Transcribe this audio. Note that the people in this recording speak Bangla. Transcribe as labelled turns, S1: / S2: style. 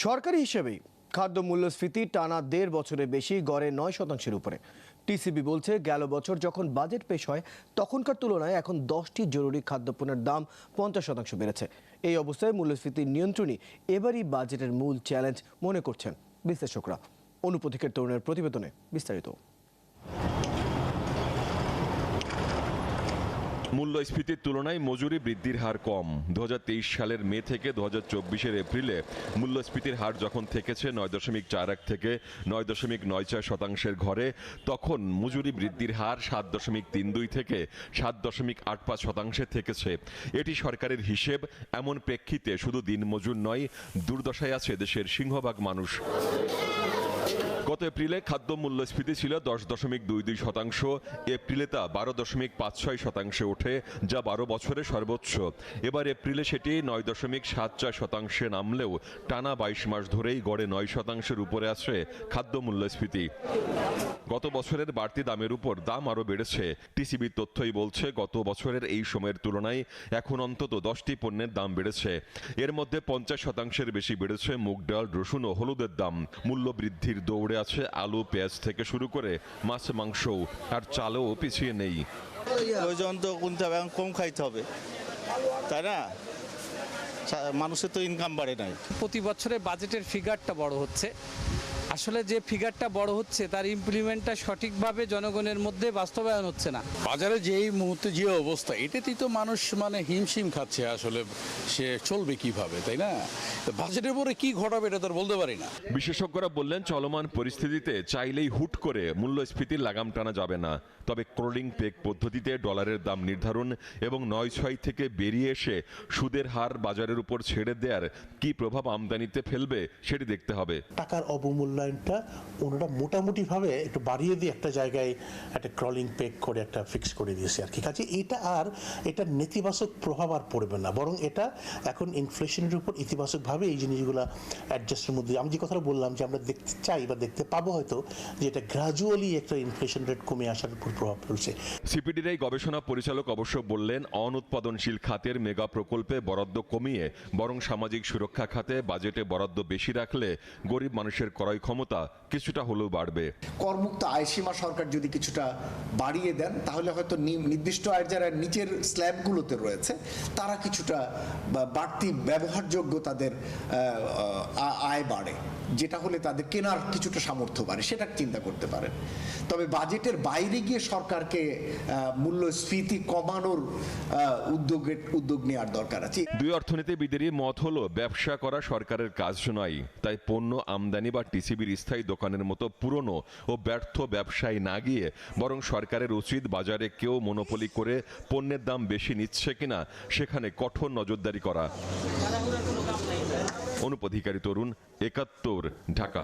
S1: সরকারি হিসেবেই খাদ্য মূল্যস্ফীতি টানা ১.৫ বছরে বেশি, গড়ে ৯% উপরে। টিসিবি বলছে, গেল বছর যখন বাজেট পেশ হয় তখনকার তুলনায় এখন 10টি জরুরি খাদ্যপণ্যের দাম 50% বেড়েছে। এই অবস্থায় মূল্যস্ফীতি নিয়ন্ত্রণই এবারই বাজেটের মূল চ্যালেঞ্জ মনে করছেন বিশ্লেষকরা। অনুপথিকের তরুণের প্রতিবেদনে বিস্তারিত।
S2: মূল্যস্ফীতির তুলনায় মজুরি বৃদ্ধির হার কম। 2023 সালের মে থেকে 2024 এপ্রিলে মূল্যস্ফীতির হার যখন থেকেছে 9.41 থেকে 9.94% ঘরে, তখন মজুরি বৃদ্ধির হার 7.32 থেকে 7.85% থেকেছে। এটি সরকারের হিসেব। এমন প্রেক্ষিতে শুধু দিনমজুর নয়, দুর্দশায় আছে দেশের সিংহভাগ মানুষ। গত এপ্রিলে খাদ্য মূল্যস্ফীতি ছিল 10.22%। এপ্রিলে তা 12.56% ওঠে, যা 12 বছরে সর্বোচ্চ। এবার এপ্রিলে সেটি 9.74% নামলেও টানা 22 মাস ধরেই গড়ে 9%-এর উপরে আছে খাদ্য মূল্যস্ফীতি। গত বছরের বাড়তি দামের উপর দাম আরও বেড়েছে। টিসিবির তথ্যই বলছে, গত বছরের এই সময়ের তুলনায় এখন অন্তত 10টি পণ্যের দাম বেড়েছে। এর মধ্যে 50%-এর বেশি বেড়েছে মুগ ডাল, রসুন ও হলুদের দাম। মূল্য বৃদ্ধির দৌড়ে আছে আলু, পেঁয়াজ থেকে শুরু করে মাছ, মাংসও, আর চালও পিছিয়ে নেই।
S3: প্রয়োজন তো কিনতে হবে, এখন কম খাইতে হবে, তাই না? মানুষের তো ইনকাম বাড়ে নাই।
S4: প্রতি বছরে বাজেটের ফিগারটা বড় হচ্ছে। আসলে যে ফিগারটা বড় হচ্ছে তার ইমপ্লিমেন্টটা সঠিকভাবে জনগণের মধ্যে বাস্তবায়ন হচ্ছে না।
S5: বাজারে যে এই মুহূর্তে যে অবস্থা, এটাতেই তো মানুষ হিমশিম খাচ্ছে। আসলে সে চলবে কিভাবে, তাই না? বাজেটের পরে কি ঘটাবে এটা তো বলতে পারি না।
S2: বিশেষজ্ঞরা বললেন, চলমান পরিস্থিতিতে চাইলেই হুট করে মূল্যস্ফীতির লাগাম টানা যাবে না। তবে ক্রলিং পেগ পদ্ধতিতে ডলারের দাম নির্ধারণ এবং 9.6 থেকে বেরিয়ে এসে সুদের হার বাজারের উপর ছেড়ে দেওয়ার কি প্রভাব আমদানিতে ফেলবে সেটি দেখতে হবে।
S6: টাকার অবমূল্যায়নটা ওনারা মোটামুটিভাবে একটু বাড়িয়ে দিয়ে একটা জায়গায় একটা ক্রলিং পেগ করে একটা ফিক্স করে দিয়েছে আর কি। কাজে এটা নেতিবাচক প্রভাব আর পড়বে না, বরং এটা এখন ইনফ্লেশনের উপর ইতিবাচকভাবে এই জিনিসগুলো অ্যাডজাস্টের মধ্যে, আমি যে কথাটা বললাম যে আমরা দেখতে চাই বা দেখতে পাবো হয়তো যে এটা গ্রাজুয়ালি একটা ইনফ্লেশন রেট কমে আসার উপর প্রভাব ফেলছে।
S2: সিপিডির এই গবেষণা পরিচালক অবশ্য বললেন, অনুৎপাদনশীল খাতের মেগা প্রকল্পে বরাদ্দ কমিয়ে বরং সামাজিক সুরক্ষা খাতে বাজেটে বরাদ্দ বেশি রাখলে গরিব মানুষের ক্রয় ক্ষমতা কিছুটা হলেও বাড়বে।
S7: করমুক্ত আয়সীমা সরকার যদি কিছুটা বাড়িয়ে দেন, তাহলে হয়তো নির্দিষ্ট আয়ের যারা নিচের স্ল্যাবগুলোতে রয়েছে তারা কিছুটা বাড়তি ব্যবহারযোগ্য তাদের আয় বাড়ে, যেটা হলে তাদের কেনার কিছুটা সামর্থ্য বাড়ে, সেটা চিন্তা করতে পারেন। তবে বাজেটের বাইরে গিয়ে সরকারকে মূল্যস্ফীতি কমানোর উদ্যোগ নেওয়ার দরকার আছে।
S2: দুই অর্থনীতিবিদেরই মত হলো, ব্যবসা করা সরকারের কাজ নয়। তাই পণ্য আমদানি বা টিসিবির স্থায়ী দোকানের মতো পুরনো ও ব্যর্থ ব্যবসায় না গিয়ে বরং সরকারের উচিত বাজারে কেউ মনোপলি করে পণ্যের দাম বেশি নিচ্ছে কিনা সেখানে কঠোর নজরদারি করা। অনুপথিকারী তরুণ, ৭১, ঢাকা।